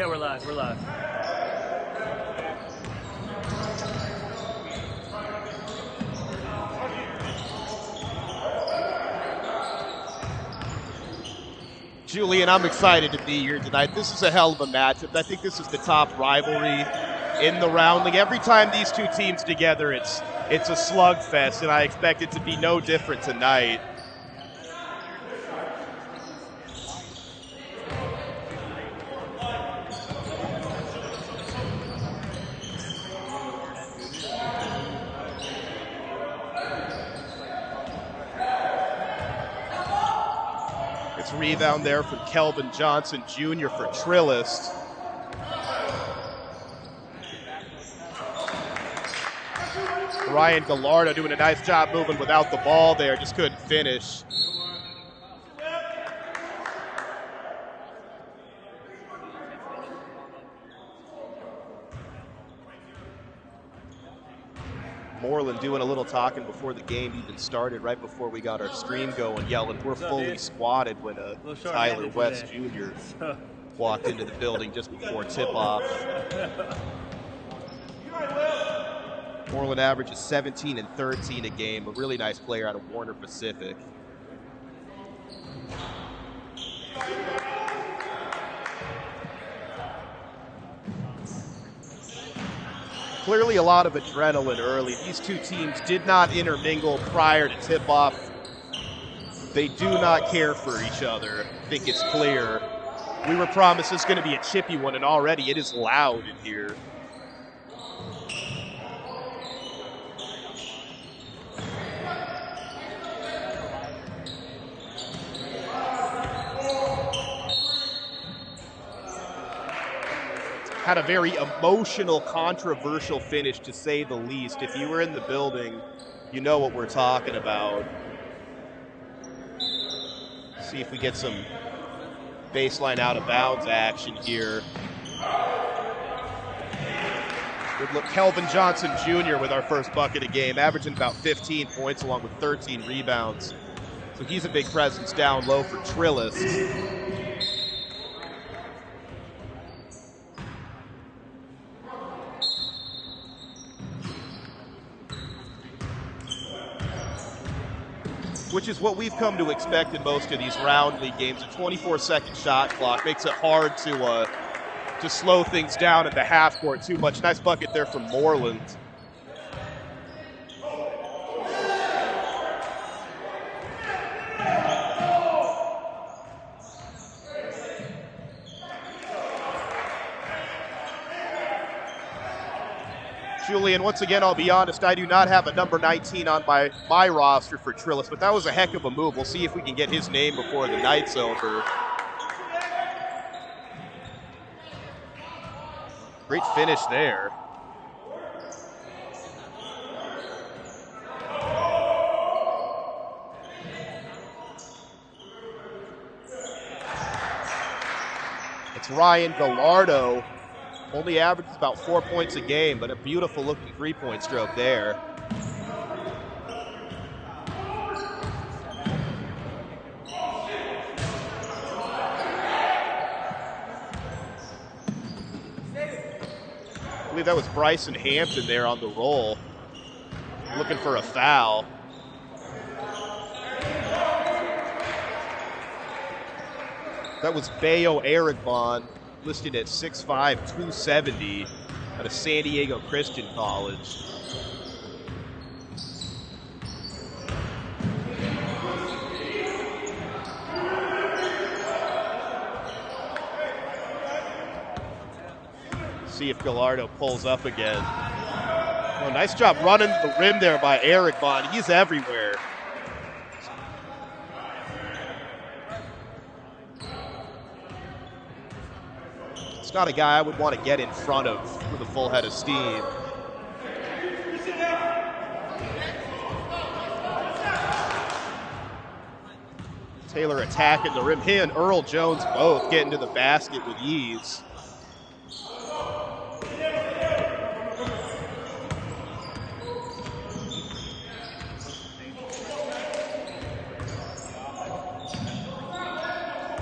Yeah, we're live. We're live. Julian, I'm excited to be here tonight. This is a hell of a matchup. I think this is the top rivalry in the rounding. Every time these two teams together, it's a slugfest, and I expect it to be no different tonight. It's a rebound there from Kelvin Johnson Jr. for Trillest. Ryan Gallardo doing a nice job moving without the ball there, just couldn't finish. Moreland doing a little talking before the game even started, right before we got our stream going, yelling, "We're fully squatted," when Tyler West Jr. walked into the building just before tip-off. Moreland averages 17 and 13 a game, a really nice player out of Warner Pacific. Clearly a lot of adrenaline early. These two teams did not intermingle prior to tip-off. They do not care for each other. I think it's clear. We were promised it's going to be a chippy one, and already it is loud in here. Had a very emotional, controversial finish, to say the least. If you were in the building, you know what we're talking about. See if we get some baseline out of bounds action here. Good look, Kelvin Johnson Jr. with our first bucket of game, averaging about 15 points along with 13 rebounds. So he's a big presence down low for Trillest. Which is what we've come to expect in most of these round league games. A 24-second shot clock makes it hard to slow things down at the half court too much. Nice bucket there from Moreland. Julian, once again, I'll be honest, I do not have a number 19 on my roster for Trillest, but that was a heck of a move. We'll see if we can get his name before the night's over. Great finish there. It's Ryan Gallardo. Only averages about 4 points a game, but a beautiful looking three-point stroke there. I believe that was Bryson Hampton there on the roll, looking for a foul. That was Bayo Aragbon, listed at 6'5", 270 out of San Diego Christian College. See if Gallardo pulls up again. Oh, nice job running the rim there by Aragbon. He's everywhere. It's not a guy I would want to get in front of with a full head of steam. Taylor attacking the rim. He and Earl Jones both getting to the basket with ease.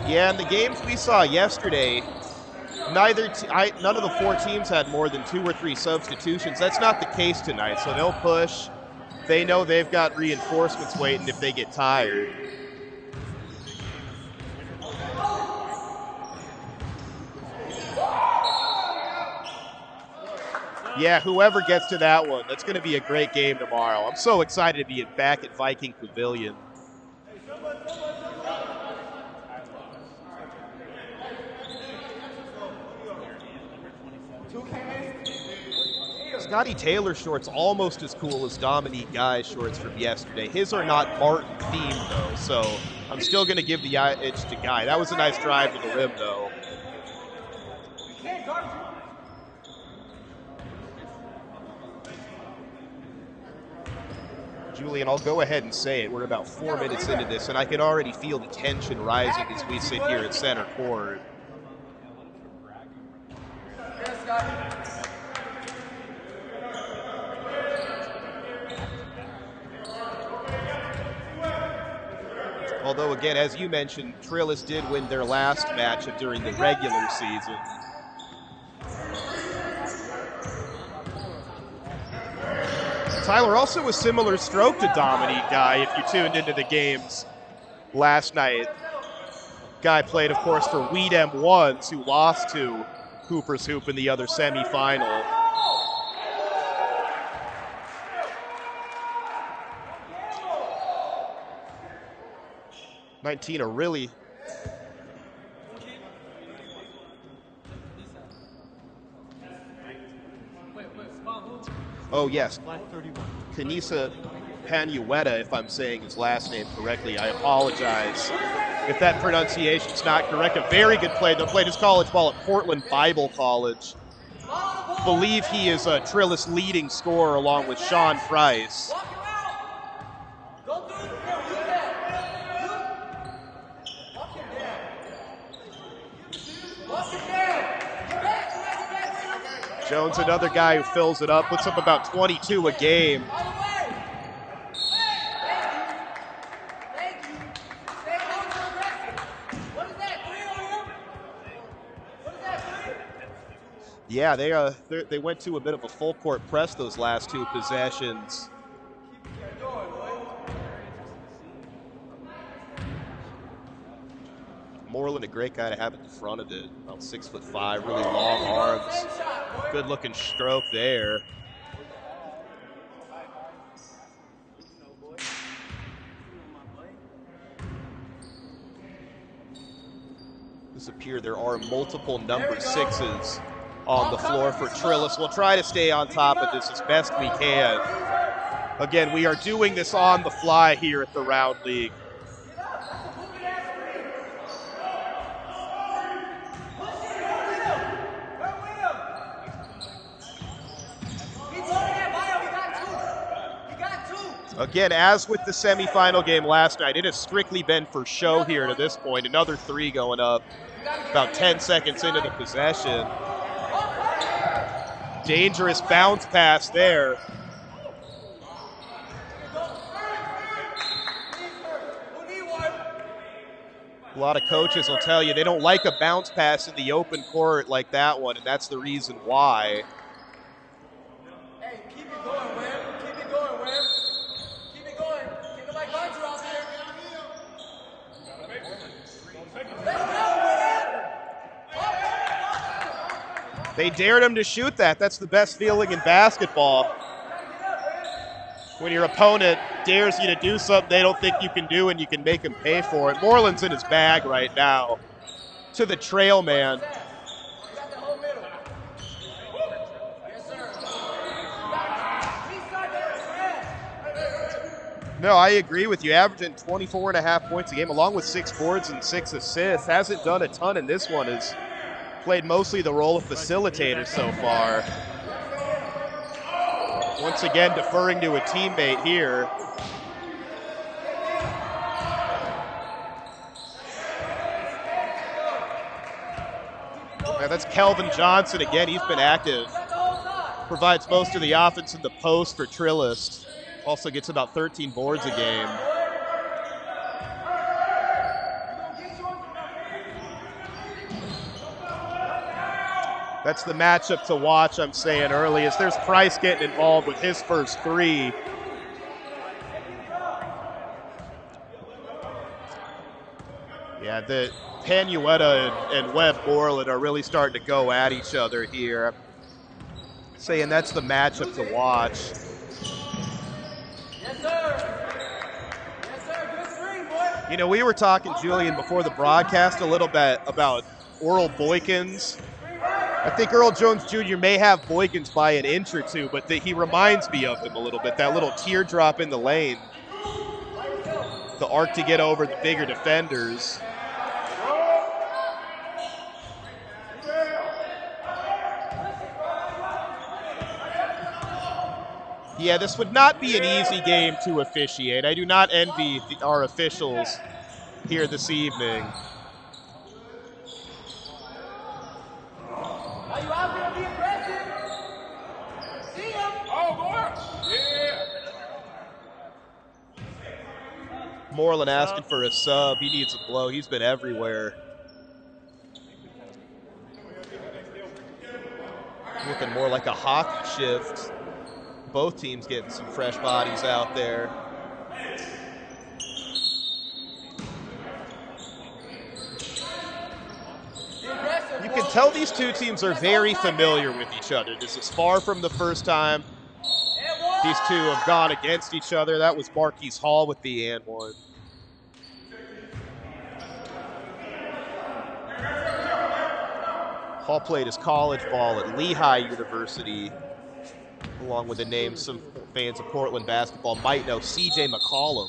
Yeah, in the games we saw yesterday, None of the 4 teams had more than 2 or 3 substitutions. That's not the case tonight, so they'll push. They know they've got reinforcements waiting if they get tired. Yeah, whoever gets to that one, that's going to be a great game tomorrow. I'm so excited to be back at Viking Pavilion. Scotty Taylor's shorts almost as cool as Dominique Guy's shorts from yesterday. His are not Martin themed though, so I'm still going to give the edge to Guy. That was a nice drive to the rim though. Julian, I'll go ahead and say it. We're about 4 minutes into this, and I can already feel the tension rising as we sit here at center court. Although, again, as you mentioned, Trillest did win their last matchup during the regular season. Tyler, also a similar stroke to Dominique Guy, if you tuned into the games last night. Guy played, of course, for Wheat M1s, who lost to Hooper's Hoop in the other semifinal. A really... Oh, yes. Kanisa Panueta, if I'm saying his last name correctly. I apologize if that pronunciation's not correct. A very good play. They played his college ball at Portland Bible College. Believe he is a Trillest leading scorer along with Sean Price. Jones, another guy who fills it up, puts up about 22 a game. Yeah, they went to a bit of a full court press those last 2 possessions. Moreland, a great guy to have at the front of it. About 6'5", really long arms. Good looking stroke there. This appears there are multiple number 6s on the floor for Trillest. We'll try to stay on top of this as best we can. Again, we are doing this on the fly here at the Round League. Again, as with the semifinal game last night, it has strictly been for show here to this point. Another 3 going up about 10 seconds into the possession. Dangerous bounce pass there. A lot of coaches will tell you they don't like a bounce pass in the open court like that one, and that's the reason why. They dared him to shoot that. That's the best feeling in basketball. When your opponent dares you to do something they don't think you can do and you can make him pay for it. Moreland's in his bag right now. To the trail man. No, I agree with you. Averaging 24.5 points a game along with 6 boards and 6 assists. Hasn't done a ton in this one. Has played mostly the role of facilitator so far. Once again, deferring to a teammate here. Now that's Kelvin Johnson again. He's been active. Provides most of the offense in the post for Trillest. Also gets about 13 boards a game. That's the matchup to watch, I'm saying early, as there's Price getting involved with his first 3. Yeah, the Panueta and Webb Moreland are really starting to go at each other here. I'm saying that's the matchup to watch. Yes, sir. Yes, sir. Good screen, boy. You know, we were talking, Julian, before the broadcast a little bit about Earl Boykins. I think Earl Jones Jr. may have Boykins by an inch or 2, but he reminds me of him a little bit. That little teardrop in the lane. The arc to get over the bigger defenders. Yeah, this would not be an easy game to officiate. I do not envy our officials here this evening. Are you out there? Be aggressive. See him. Oh, boy. Yeah. Moreland asking for a sub. He needs a blow. He's been everywhere. Looking more like a hockey shift. Both teams getting some fresh bodies out there. You can tell these two teams are very familiar with each other. This is far from the first time these two have gone against each other. That was Marquise Hall with the and one. Hall played his college ball at Lehigh University, along with a name some fans of Portland basketball might know, C.J. McCollum.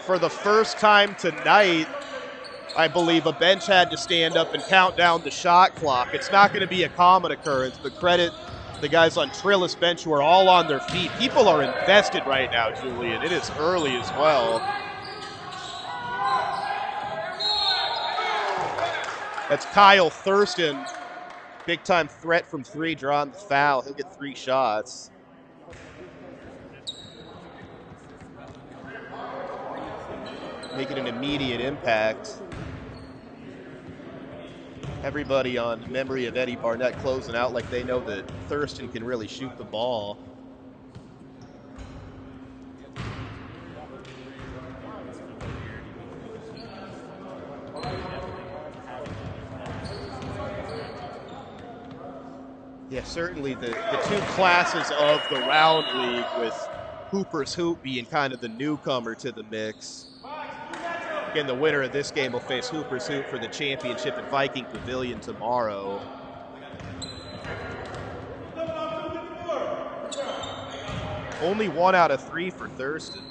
For the first time tonight, I believe a bench had to stand up and count down the shot clock. It's not going to be a common occurrence, but credit the guys on Trillest bench who are all on their feet. People are invested right now, Julian. It is early as well. That's Kyle Thurston. Big-time threat from 3, drawing the foul. He'll get 3 shots. Making an immediate impact. Everybody on memory of Eddie Barnett closing out like they know that Thurston can really shoot the ball. Yeah, certainly the 2 classes of the round league, with Hooper's Hoop being kind of the newcomer to the mix. Again, the winner of this game will face Hooper's Hoop for the championship at Viking Pavilion tomorrow. Only 1 out of 3 for Thurston.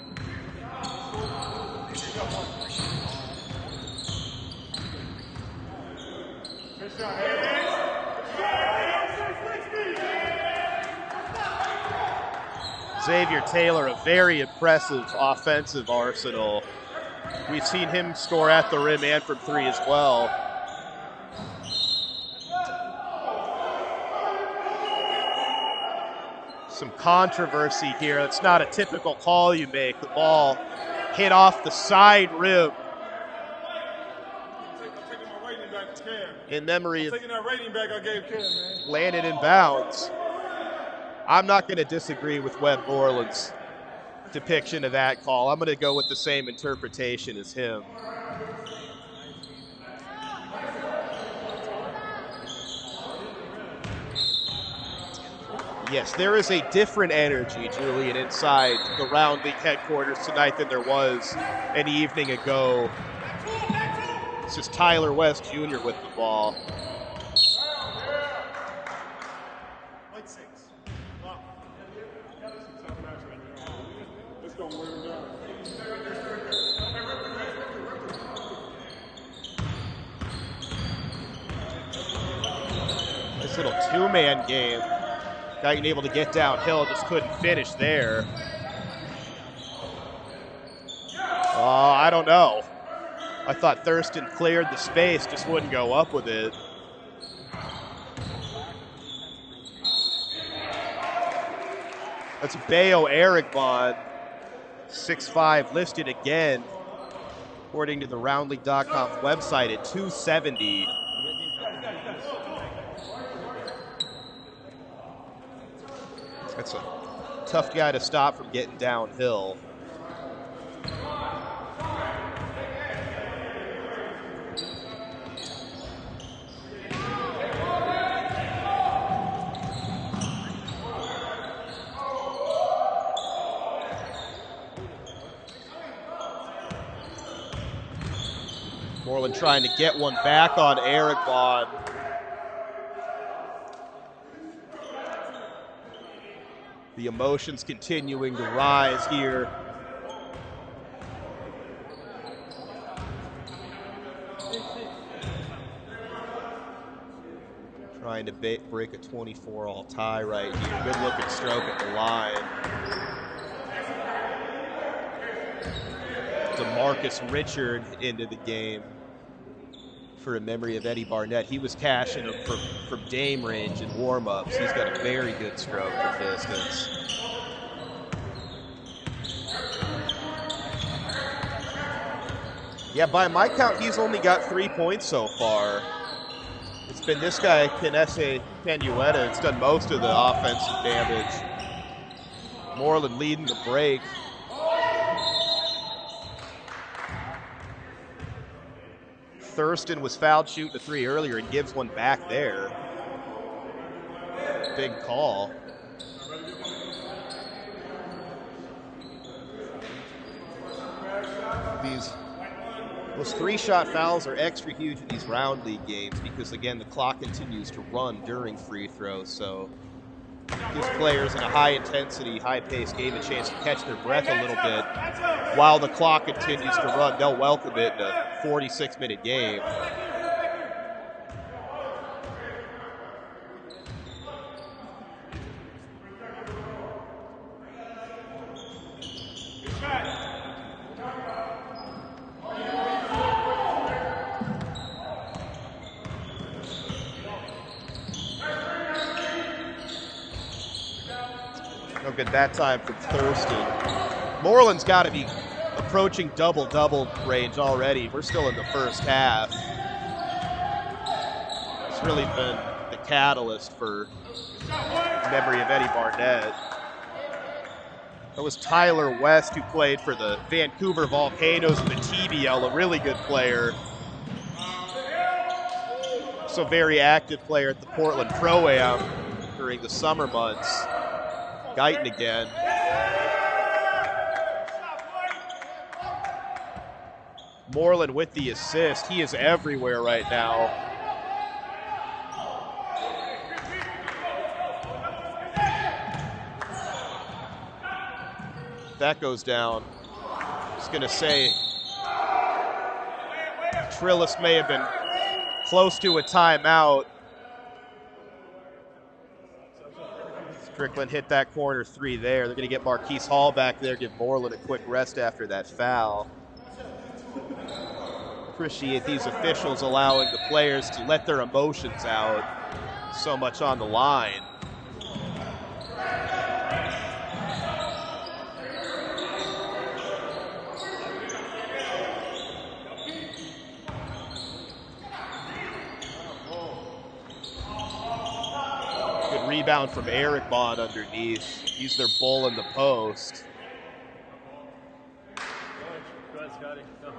Xavier Taylor, a very impressive offensive arsenal. We've seen him score at the rim and from 3 as well. Some controversy here. It's not a typical call you make. The ball hit off the side rim. In memory of landed in bounds. I'm not going to disagree with Webb Moreland's depiction of that call. I'm going to go with the same interpretation as him. Yes, there is a different energy, Julian, inside the Round League headquarters tonight than there was an evening ago. This is Tyler West Jr. with the ball. Nice little two-man game. Guyton able to get downhill, just couldn't finish there. I don't know. I thought Thurston cleared the space, just wouldn't go up with it. That's Bayo Erigbon, 6'5", listed again, according to the Roundleague.com website, at 270. That's a tough guy to stop from getting downhill. Moreland trying to get one back on Erigbon. The emotions continuing to rise here. Trying to break a 24-all tie right here. Good looking stroke at the line. DeMarcus Richard into the game for a memory of Eddie Barnett. He was cashing him from dame range in warm-ups. He's got a very good stroke for distance. Yeah, by my count, he's only got 3 points so far. It's been this guy, Kinese Penueta, that's done most of the offensive damage. Moreland leading the break. Thurston was fouled shooting a three earlier and gives one back there. Big call. Those three-shot fouls are extra huge in these round league games because, again, the clock continues to run during free throws, so gives players in a high-intensity, high-paced game a chance to catch their breath a little bit while the clock continues to run. They'll welcome it in a 46-minute game. No good that time from Thurston. Moreland's got to be approaching double-double range already. We're still in the first half. It's really been the catalyst for memory of Eddie Barnett. That was Tyler West, who played for the Vancouver Volcanoes in the TBL, a really good player. Also a very active player at the Portland Pro-Am during the summer months. Guyton again. Moreland with the assist. He is everywhere right now. That goes down. Just going to say Trillest may have been close to a timeout. Strickland hit that corner three there. They're going to get Marquise Hall back there, give Moreland a quick rest after that foul. Appreciate these officials allowing the players to let their emotions out. So much on the line. Good rebound from Erigbon underneath. He's their bull in the post. Go ahead, Scotty. Go.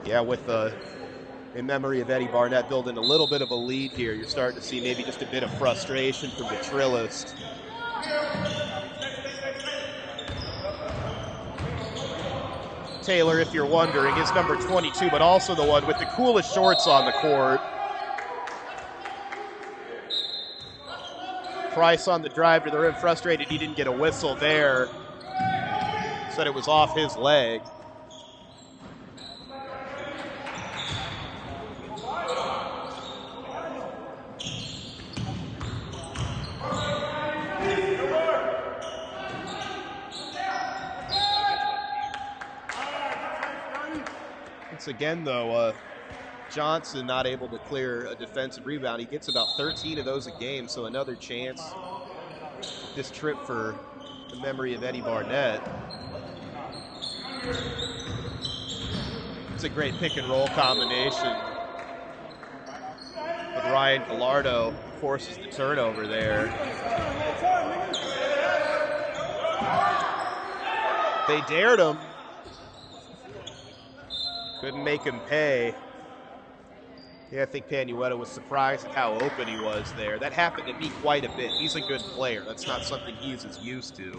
Yeah, with in memory of Eddie Barnett building a little bit of a lead here, you're starting to see maybe just a bit of frustration from the Trillest. Taylor, if you're wondering, is number 22, but also the one with the coolest shorts on the court. Price on the drive to the rim, frustrated he didn't get a whistle there. Said it was off his leg. Once again, though, Johnson not able to clear a defensive rebound. He gets about 13 of those a game, so another chance this trip for the memory of Eddie Barnett. It's a great pick and roll combination. But Ryan Gallardo forces the turnover there. They dared him. Couldn't make him pay. Yeah, I think Panuetta was surprised at how open he was there. That happened to me quite a bit. He's a good player. That's not something he's as used to.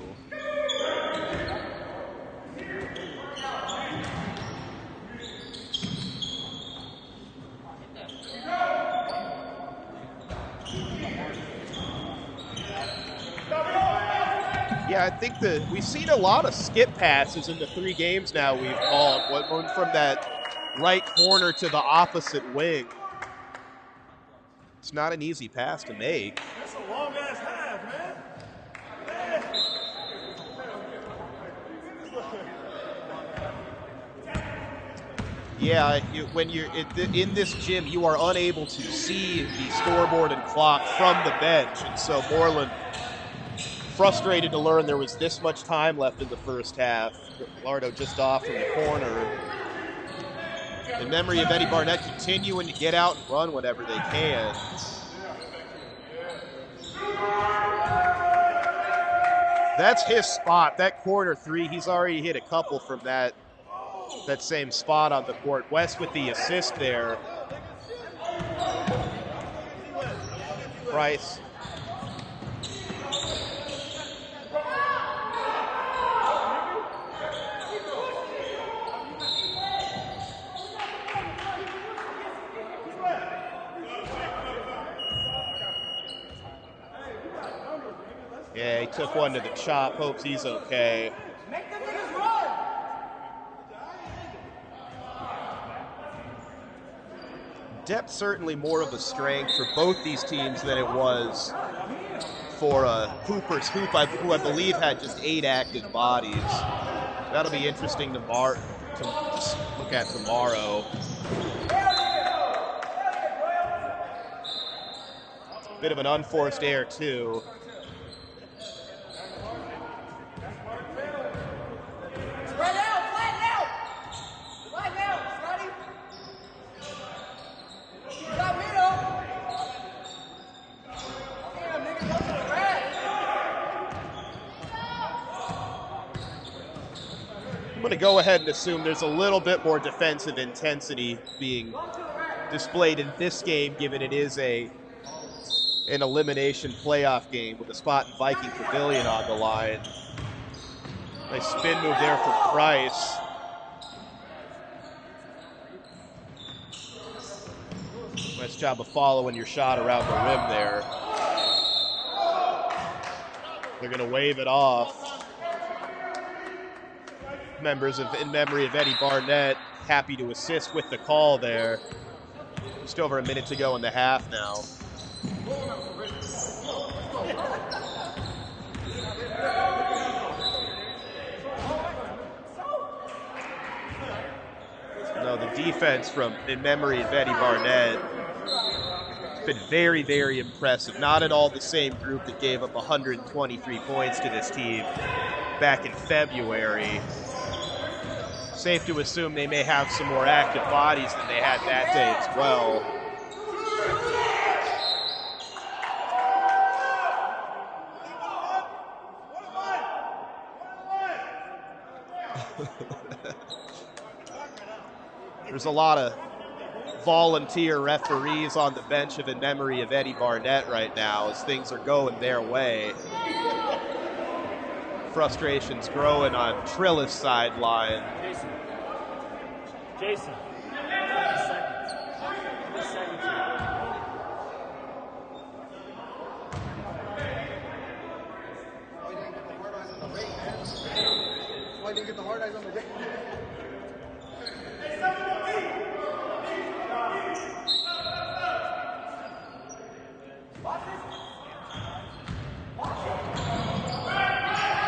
Yeah, I think we've seen a lot of skip passes in the 3 games now we've called. One from that right corner to the opposite wing. It's not an easy pass to make. That's a long ass half, man. Yeah, when you're in this gym, you are unable to see the scoreboard and clock from the bench, and so Moreland frustrated to learn there was this much time left in the first half. Lardo just off from the corner. In memory of Eddie Barnett continuing to get out and run whenever they can. That's his spot. That corner 3, he's already hit a couple from that same spot on the court. West with the assist there. Price. Yeah, he took one to the chop. Hopes he's okay. Make the niggas run. Depth certainly more of a strength for both these teams than it was for Hooper's Hoop, who I believe had just 8 active bodies. That'll be interesting to just look at tomorrow. Bit of an unforced error, too. Spread out, flatten out. Flatten out, Scotty. Got middle. Damn, nigga, go to the rack. I'm going to go ahead and assume there's a little bit more defensive intensity being displayed in this game, given it is an elimination playoff game with a spot in Viking Pavilion on the line. Nice spin move there from Price. Nice job of following your shot around the rim there. They're going to wave it off. Members in memory of Eddie Barnett, happy to assist with the call there. Just over a minute to go in the half now. No, the defense in memory of Eddie Barnett has been very, very impressive. Not at all the same group that gave up 123 points to this team back in February. Safe to assume they may have some more active bodies than they had that day as well. There's a lot of volunteer referees on the bench in memory of Eddie Barnett right now as things are going their way. Frustration's growing on Trillest sideline. Jason. Why didn't you get the hard eyes on the rate?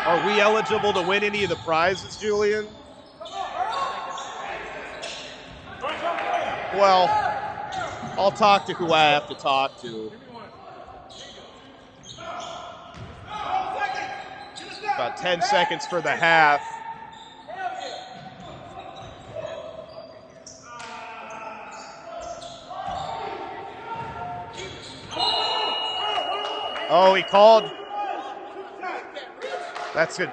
Are we eligible to win any of the prizes, Julian? Well, I'll talk to who I have to talk to. About 10 seconds for the half. Oh, he called. That's a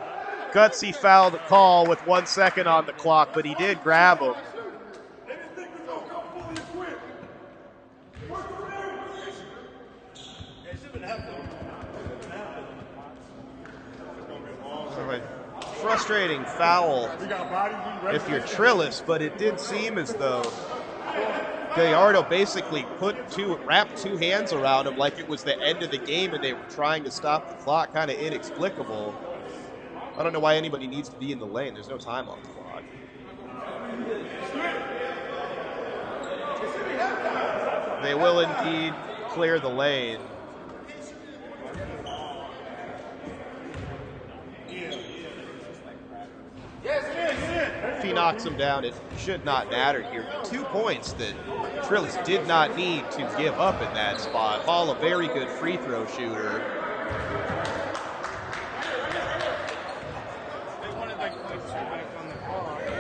gutsy foul to call with 1 second on the clock, but he did grab him. Frustrating foul if you're Trillest, but it did seem as though Gallardo basically wrapped two hands around him like it was the end of the game and they were trying to stop the clock. Kind of inexplicable. I don't know why anybody needs to be in the lane. There's no time on the clock. They will indeed clear the lane. If he knocks him down, it should not matter here. 2 points that Trillest did not need to give up in that spot. Hall, a very good free throw shooter. They wanted like 0.2 back on the clock. They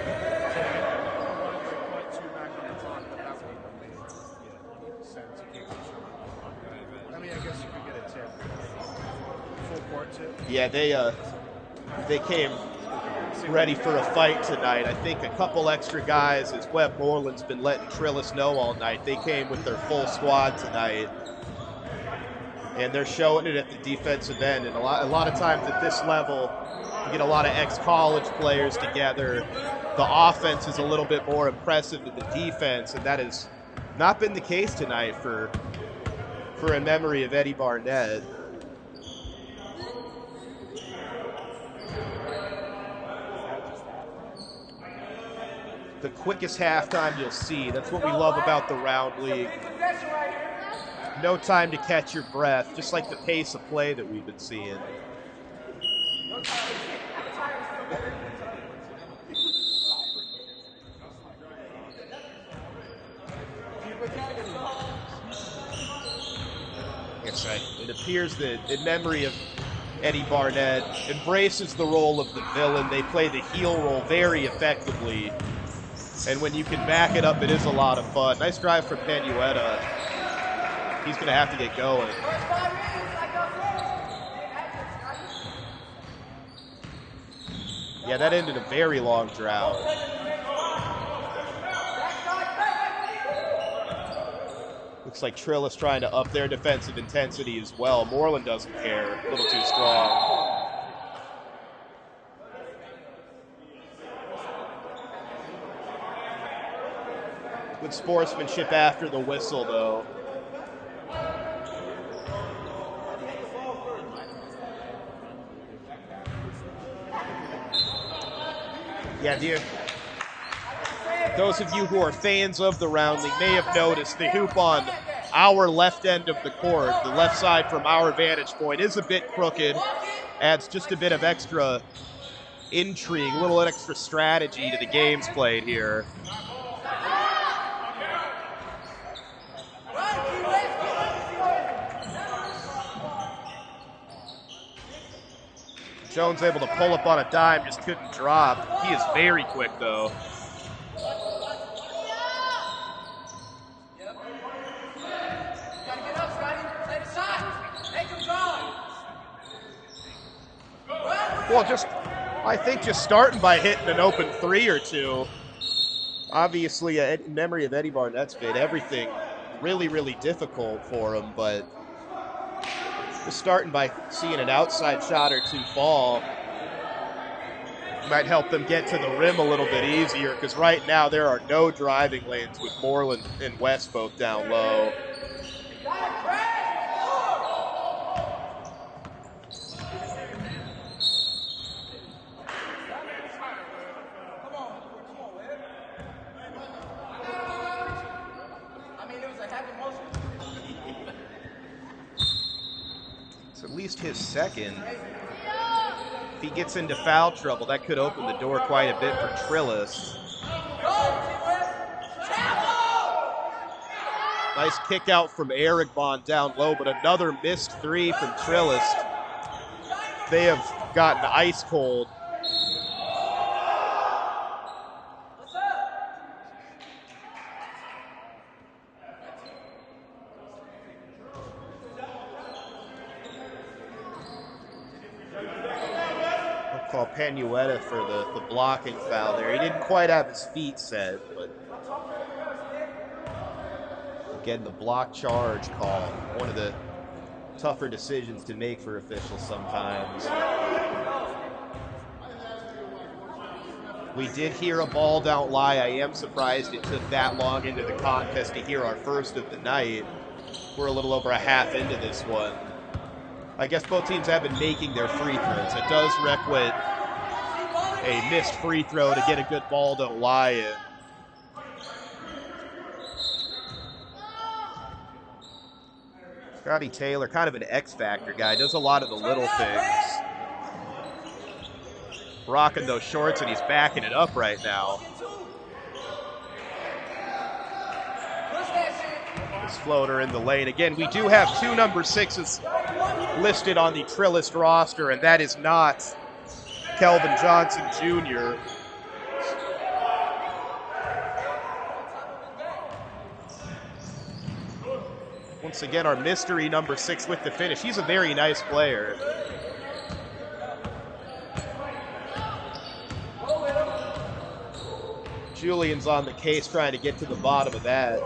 wanted like 0.2 back on the clock, but that's what made sense. You can't keep shooting. I mean, I guess you could get a tip. Full court tip. Yeah, they came ready for a fight tonight. I think a couple extra guys, as Webb Moreland's been letting Trillest know all night. They came with their full squad tonight, and they're showing it at the defensive end. And a lot of times at this level, you get a lot of ex-college players together. The offense is a little bit more impressive than the defense, and that has not been the case tonight for in memory of Eddie Barnett. The quickest halftime you'll see. That's what we love about the round league. No time to catch your breath, just like the pace of play that we've been seeing. Yes, it appears that in memory of Eddie Barnett embraces the role of the villain. They play the heel role very effectively. And when you can back it up, it is a lot of fun. Nice drive from Penuetta. He's going to have to get going. Yeah, that ended a very long drought. Looks like Trillest trying to up their defensive intensity as well. Moreland doesn't care. A little too strong. Good sportsmanship after the whistle, though. Yeah, those of you who are fans of the round league may have noticed the hoop on our left end of the court, the left side from our vantage point, is a bit crooked. Adds just a bit of extra intrigue, a little extra strategy to the games played here. Jones able to pull up on a dime, just couldn't drop. He is very quick, though. Well, I think just starting by hitting an open three or two. Obviously, in memory of Eddie Barnett's made everything really, really difficult for him, but just starting by seeing an outside shot or two fall might help them get to the rim a little bit easier, because right now there are no driving lanes with Moreland and West both down low. At least his second. If he gets into foul trouble, that could open the door quite a bit for Trillest. Nice kick out from Aragbon down low, but another missed three from Trillest. They have gotten ice cold. We'll call Penueta for the blocking foul there. He didn't quite have his feet set, but again, the block charge call, one of the tougher decisions to make for officials sometimes. We did hear a ball don't lie. I am surprised it took that long into the contest to hear our first of the night. We're a little over a half into this one. I guess both teams have been making their free throws. It does require a missed free throw to get a good ball don't lie in. Scotty Taylor, kind of an X-factor guy, does a lot of the little things. Rocking those shorts, and he's backing it up right now. This floater in the lane. Again, we do have two number 6s listed on the Trillest roster, and that is not Kelvin Johnson Jr. Once again, our mystery number 6 with the finish. He's a very nice player. Julian's on the case trying to get to the bottom of that.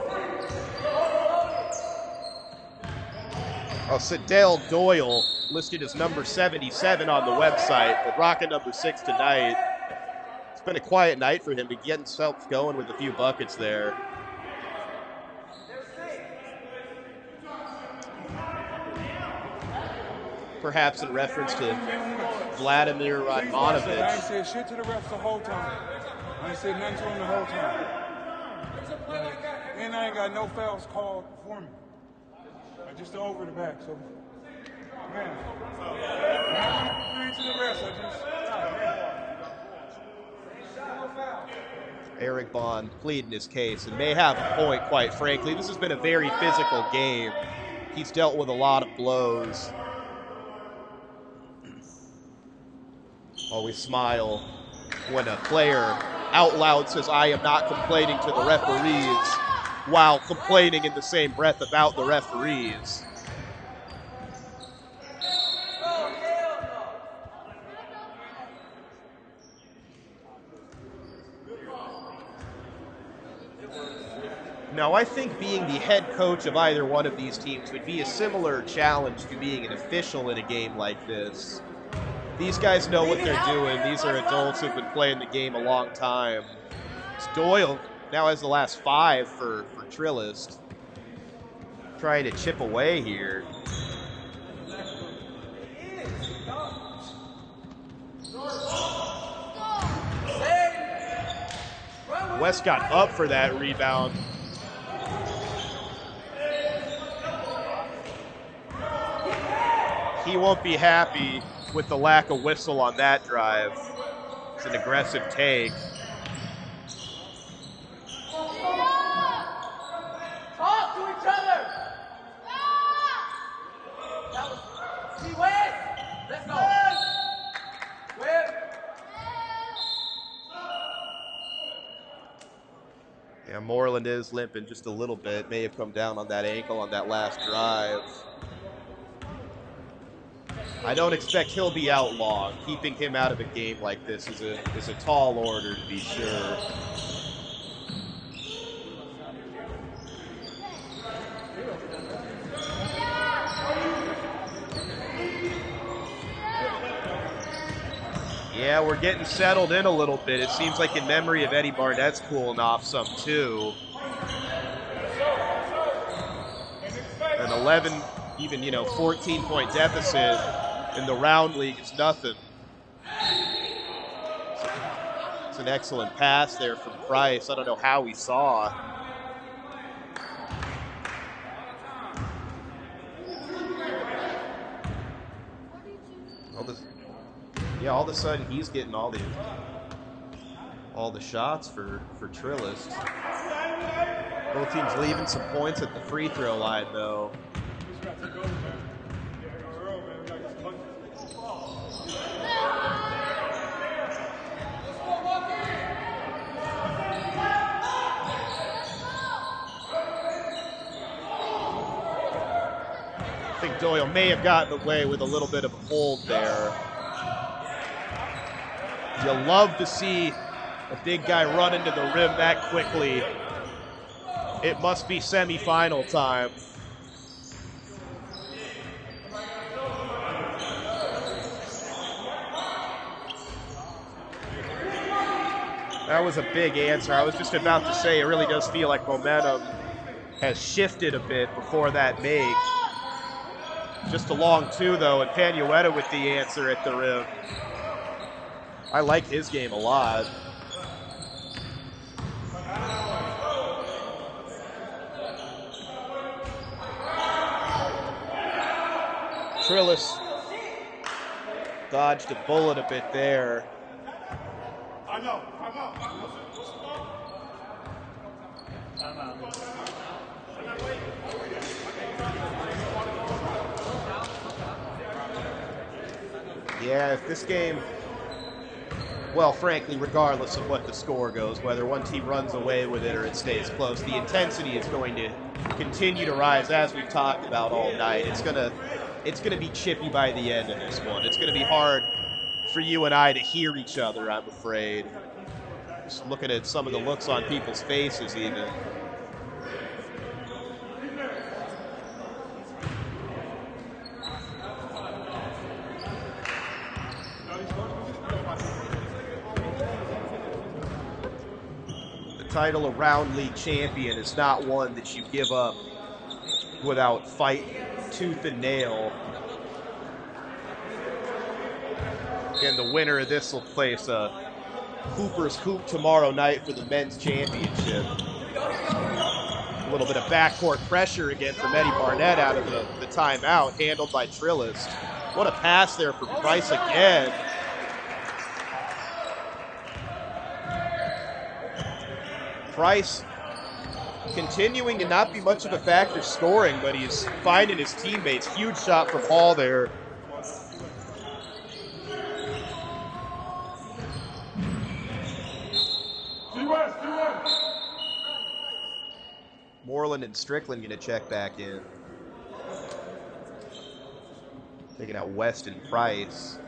Sadell Doyle listed as number 77 on the website, but rocking number 6 tonight. It's been a quiet night for him, but getting himself going with a few buckets there. Perhaps in reference to Vladimir Radmanovic. I ain't said shit to the refs the whole time. I ain't said nothing to him the whole time. And I ain't got no fouls called for me. Just over the back, so man. I ain't to the refs, Eric Bond pleading his case and may have a point, quite frankly. This has been a very physical game. He's dealt with a lot of blows. Always smile when a player out loud says, "I am not complaining to the referees," while complaining in the same breath about the referees. Now, I think being the head coach of either one of these teams would be a similar challenge to being an official in a game like this. These guys know what they're doing. These are adults who've been playing the game a long time. Doyle now has the last 5 for Trillest. Trying to chip away here. West got up for that rebound. He won't be happy with the lack of whistle on that drive. It's an aggressive take. Talk to each other. That was West. Let's go. Yeah, Moreland is limping just a little bit. May have come down on that ankle on that last drive. I don't expect he'll be out long. Keeping him out of a game like this is a tall order, to be sure. Yeah, we're getting settled in a little bit. It seems like in memory of Eddie Barnett's cooling off some too. An 11, even 14-point deficit in the round league is nothing. It's an excellent pass there from Price. I don't know how he saw. All of a sudden he's getting all the shots for Trillest. Both teams leaving some points at the free throw line, though. I think Doyle may have gotten away with a little bit of a hold there. You love to see a big guy run into the rim that quickly. It must be semifinal time. That was a big answer. I was just about to say it really does feel like momentum has shifted a bit before that make. Just a long two, though, and Panueta with the answer at the rim. I like his game a lot. Trillest dodged a bullet a bit there. Yeah, if this game, well, frankly, regardless of what the score goes, whether one team runs away with it or it stays close, the intensity is going to continue to rise, as we've talked about all night. It's gonna be chippy by the end of this one. It's gonna be hard for you and I to hear each other, I'm afraid. Just looking at some of the looks on people's faces, even. Title of round league champion is not one that you give up without fight tooth and nail. And the winner of this will face a Hooper's Hoop tomorrow night for the men's championship. A little bit of backcourt pressure again from Eddie Barnett out of the timeout, handled by Trillest. What a pass there for Price again. Price continuing to not be much of a factor scoring, but he's finding his teammates. Huge shot from Hall there. Moreland and Strickland going to check back in. Taking out West and Price.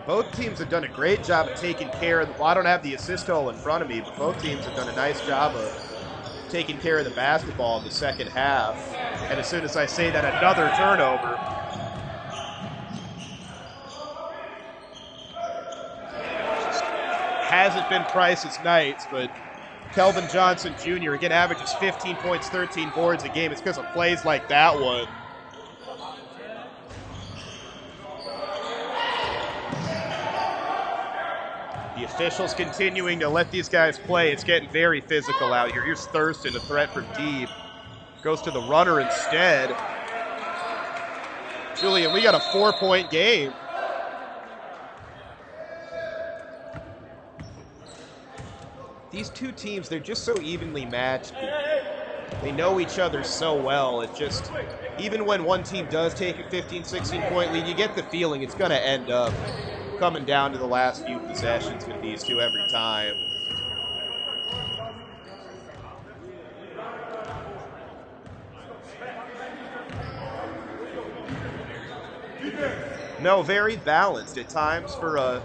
Both teams have done a great job of taking care of well, I don't have the assist total in front of me, but both teams have done a nice job of taking care of the basketball in the second half. And as soon as I say that, another turnover. Just hasn't been Price's nights, but Kelvin Johnson Jr. again averages 15 points, 13 boards a game. It's because of plays like that one. The officials continuing to let these guys play. It's getting very physical out here. Here's Thurston, a threat from deep. Goes to the runner instead. Julian, we got a 4-point game. These two teams, they're just so evenly matched. They know each other so well. It just, even when one team does take a 15, 16-point lead, you get the feeling it's going to end up coming down to the last few possessions with these two every time. No, very balanced at times for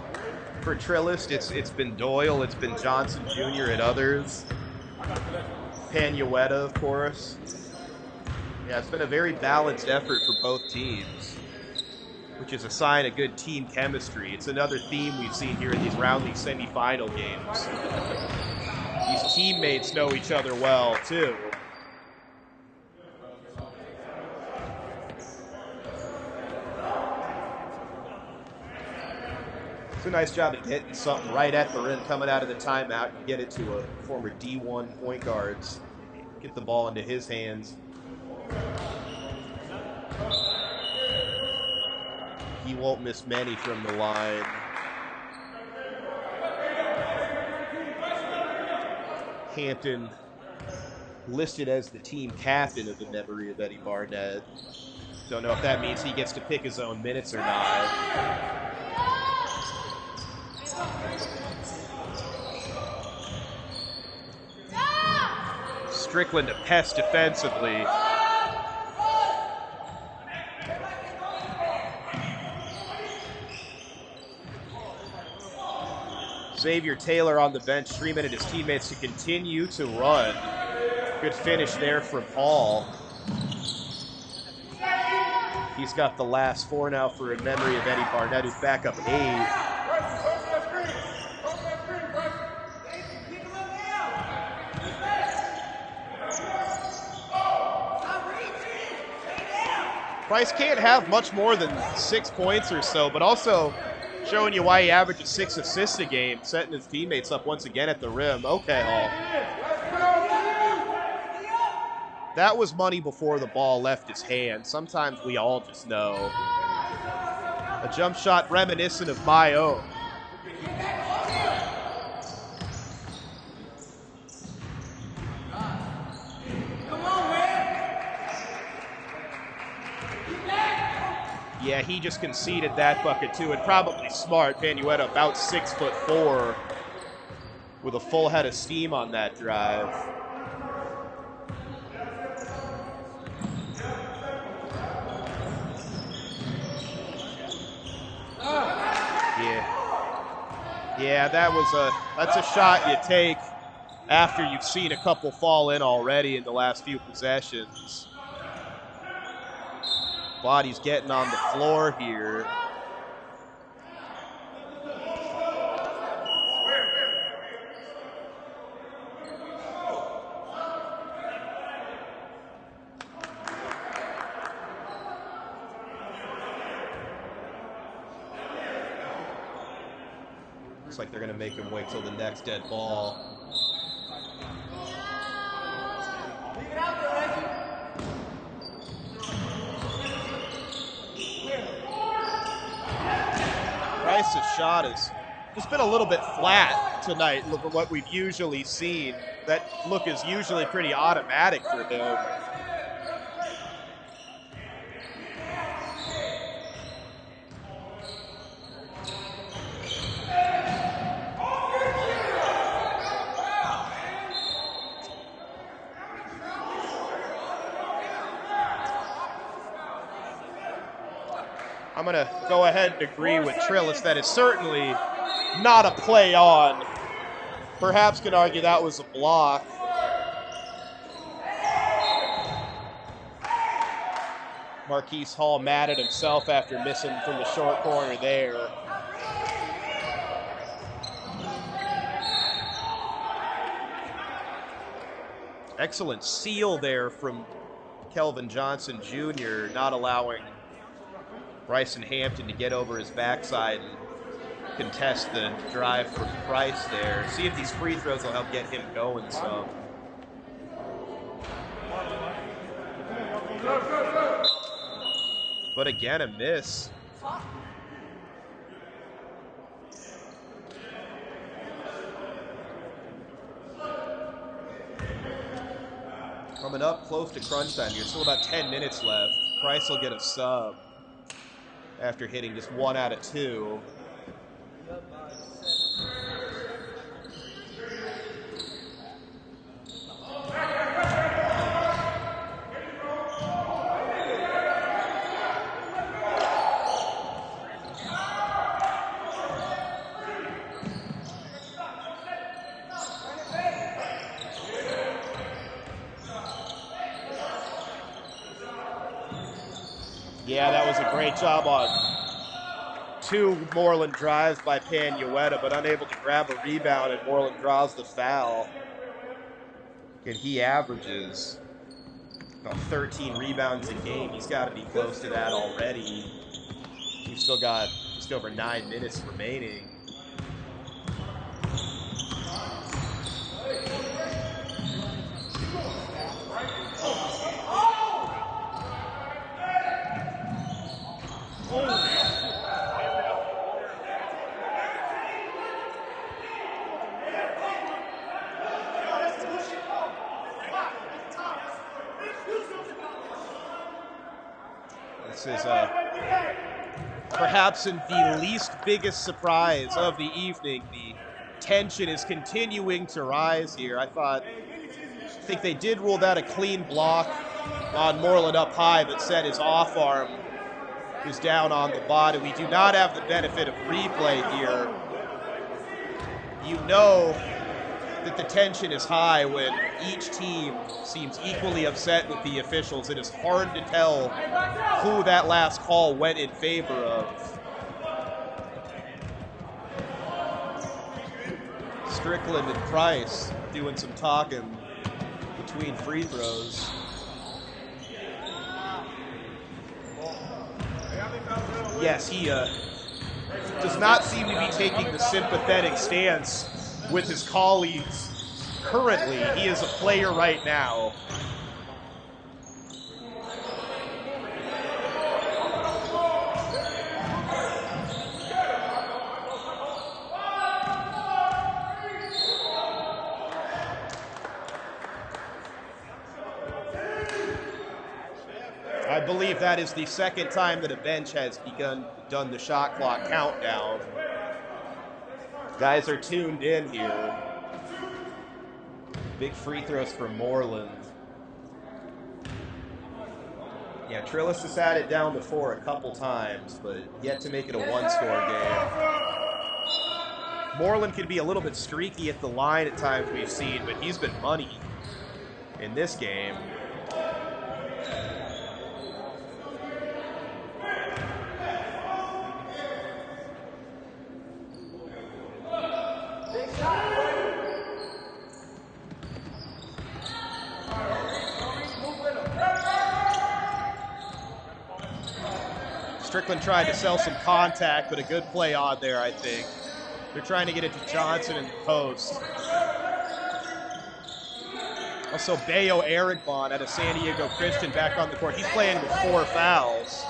Trillest. It's been Doyle, it's been Johnson Jr. and others. Panueta, of course. Yeah, it's been a very balanced effort for both teams, which is a sign of good team chemistry. It's another theme we've seen here in these round league semifinal games. These teammates know each other well, too. It's a nice job of hitting something right at the rim coming out of the timeout and get it to a former D1 point guard's. Get the ball into his hands. He won't miss many from the line. Hampton listed as the team captain of the memory of Eddie Barnett. Don't know if that means he gets to pick his own minutes or not. Strickland a pest defensively. Xavier Taylor on the bench, streaming at his teammates to continue to run. Good finish there from Hall. He's got the last 4 now for a memory of Eddie Barnett, who's back up 8. Price can't have much more than 6 points or so, but also showing you why he averages 6 assists a game, setting his teammates up once again at the rim. Okay, Hall. That was money before the ball left his hand. Sometimes we all just know. A jump shot reminiscent of my own. Yeah, he just conceded that bucket too, and probably smart. Panueta about 6'4", with a full head of steam on that drive. Yeah, that's a shot you take after you've seen a couple fall in already in the last few possessions. Body's getting on the floor here. Looks like they're going to make him wait till the next dead ball. Price's shot has just been a little bit flat tonight. Look at what we've usually seen. That look is usually pretty automatic for him. I'm going to go ahead and agree with Trillest that it's certainly not a play on. Perhaps could argue that was a block. Marquise Hall mad at himself after missing from the short corner there. Excellent seal there from Kelvin Johnson Jr., not allowing Bryson Hampton to get over his backside and contest the drive from Price there. See if these free throws will help get him going some. But again, a miss. Coming up close to crunch time here. Still about 10 minutes left. Price will get a sub after hitting just 1 out of 2. Yeah, that was a great job on 2 Moreland drives by Panueta, but unable to grab a rebound, and Moreland draws the foul. And he averages about 13 rebounds a game. He's got to be close to that already. He's still got just over 9 minutes remaining. This is perhaps in the least biggest surprise of the evening. The tension is continuing to rise here. I think they did rule that a clean block on Moreland up high, but said his off arm was down on the body. We do not have the benefit of replay here. You know that the tension is high when each team seems equally upset with the officials. It is hard to tell who that last call went in favor of. Strickland and Price doing some talking between free throws. Yes, he does not seem to be taking the sympathetic stance with his colleagues currently. He is a player right now. I believe that is the second time that a bench has done the shot clock countdown. Guys are tuned in here. Big free throws for Moreland. Yeah, Trillest has had it down to 4 a couple times, but yet to make it a one-score game. Moreland can be a little bit streaky at the line at times we've seen, but he's been money in this game. Strickland tried to sell some contact, but a good play on there, I think. They're trying to get it to Johnson in the post. Also, Bayo Erigbon out of San Diego Christian back on the court. He's playing with 4 fouls.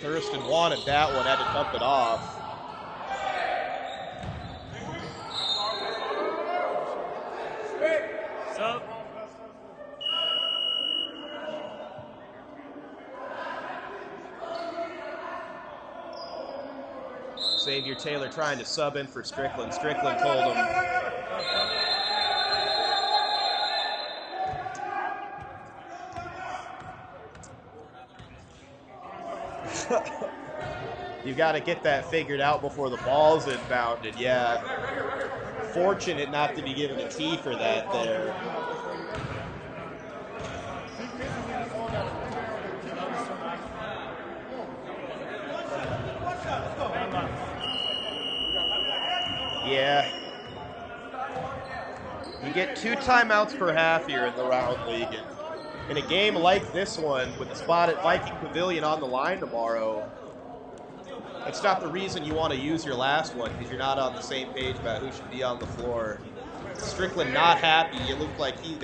Thurston wanted that one, had to dump it off. Xavier Taylor trying to sub in for Strickland. Strickland told him. You got to get that figured out before the ball's inbounded. Yeah. Fortunate not to be given a tee for that there. Yeah. You get 2 timeouts per half here in the round league. And in a game like this one, with the spot at Viking Pavilion on the line tomorrow, that's not the reason you want to use your last one, because you're not on the same page about who should be on the floor. Strickland not happy. It looked like he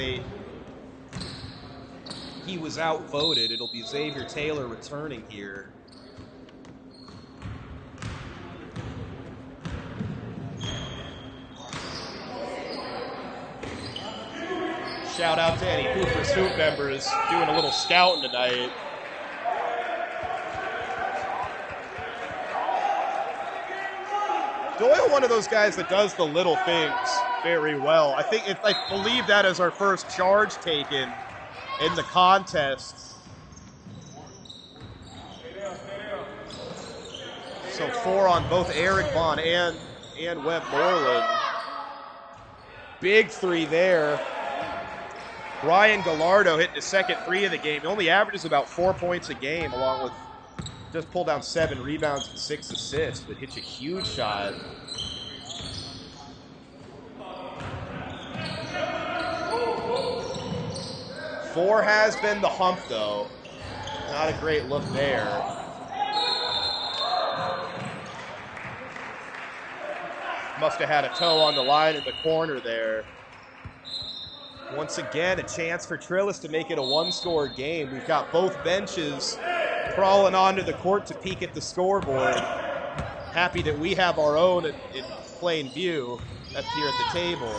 was outvoted. It'll be Xavier Taylor returning here. Shout out to any Cooper's Hoop members doing a little scouting tonight. Doyle, one of those guys that does the little things very well. I believe that is our first charge taken in the contest. So 4 on both Erigbon and Webb Moreland. Big 3 there. Ryan Gallardo hitting his second 3 of the game. He only averages about 4 points a game, along with just pulled down 7 rebounds and 6 assists, but hits a huge shot. 4 has been the hump, though. Not a great look there. Must have had a toe on the line in the corner there. Once again, a chance for Trillest to make it a one-score game. We've got both benches crawling onto the court to peek at the scoreboard. Happy that we have our own in plain view up here at the table.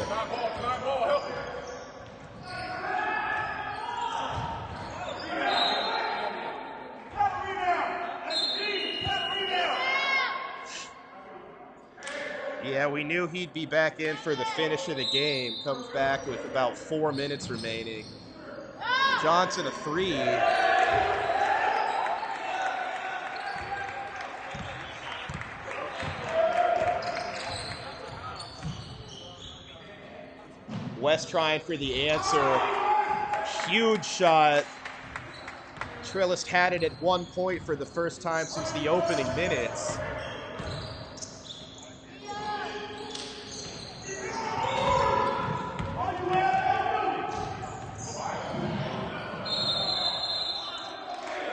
Yeah, we knew he'd be back in for the finish of the game. Comes back with about 4 minutes remaining. Johnson a 3. West trying for the answer. Huge shot. Trillest had it at 1 point for the first time since the opening minutes.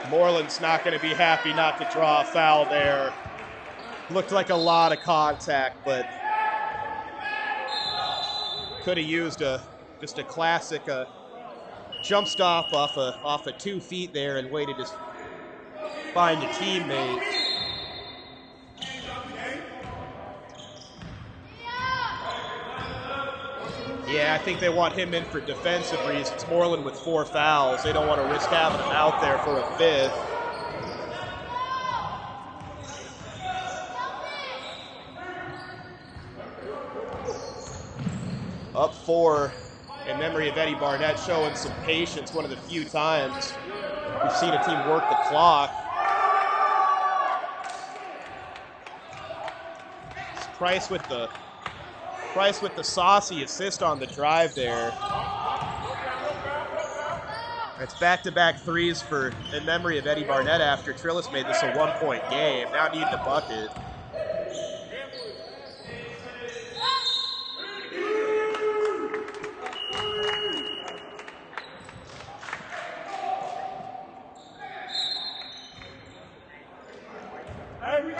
Moreland's not going to be happy not to draw a foul there. Looked like a lot of contact, but could have used just a classic jump stop off of 2 feet there and waited to find a teammate. Yeah, I think they want him in for defensive reasons. Moreland with 4 fouls. They don't want to risk having him out there for a 5th. Up 4 in memory of Eddie Barnett, showing some patience. One of the few times we've seen a team work the clock. Price with the saucy assist on the drive there. It's back-to-back 3s for in memory of Eddie Barnett after Trillest made this a 1-point game. Now needing a bucket.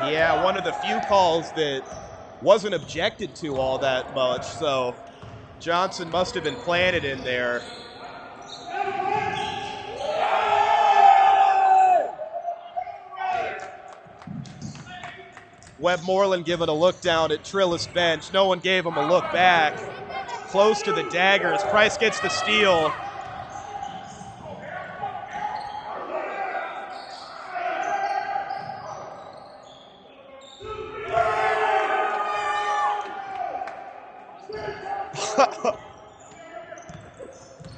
Yeah, one of the few calls that wasn't objected to all that much, so Johnson must have been planted in there. Webb Moreland giving a look down at Trillest bench. No one gave him a look back. Close to the daggers. Price gets the steal.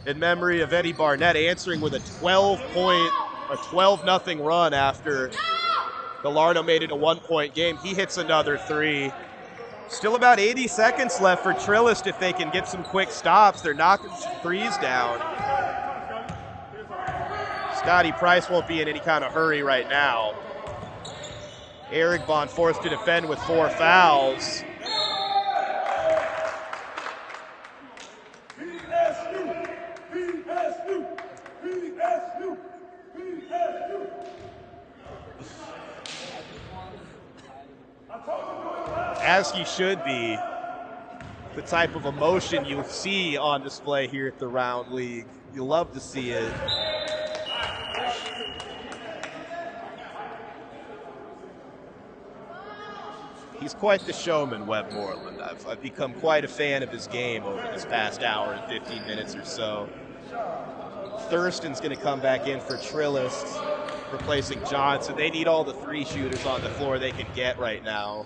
In memory of Eddie Barnett answering with a 12-0 run after Gallardo made it a 1-point game. He hits another 3. Still about 80 seconds left for Trillest if they can get some quick stops. They're knocking some 3s down. Scotty Price won't be in any kind of hurry right now. Eric Bond forced to defend with 4 fouls. As you should be, the type of emotion you'll see on display here at the Round League. You'll love to see it. He's quite the showman, Webb Moreland. I've become quite a fan of his game over this past hour and 15 minutes or so. Thurston's going to come back in for Trillest, replacing Johnson. They need all the 3 shooters on the floor they can get right now.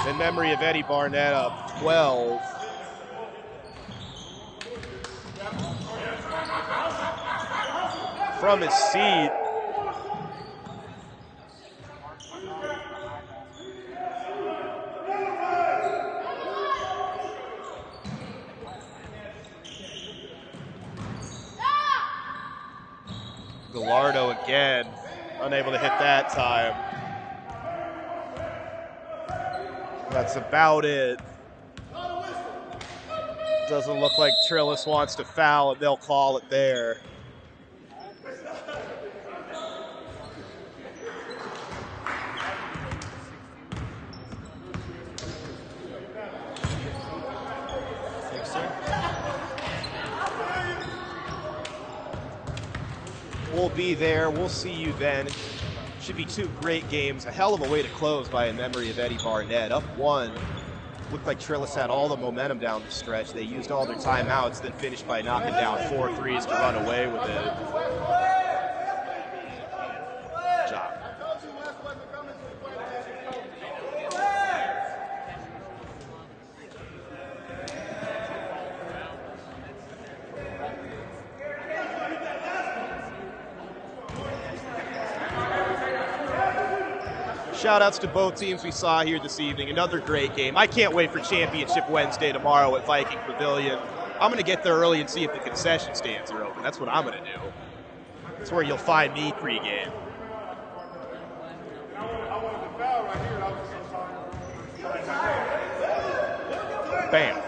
In memory of Eddie Barnett, up 12. From his seat. Gallardo again, unable to hit that time. That's about it. Doesn't look like Trillest wants to foul, and they'll call it there. We'll be there. We'll see you then. Should be two great games. A hell of a way to close by a memory of Eddie Barnett. Up 1. Looked like Trillest had all the momentum down the stretch. They used all their timeouts, then finished by knocking down 4 threes to run away with it. Good job. Shout-outs to both teams we saw here this evening. Another great game. I can't wait for Championship Wednesday tomorrow at Viking Pavilion. I'm going to get there early and see if the concession stands are open. That's what I'm going to do. That's where you'll find me pregame. Bam.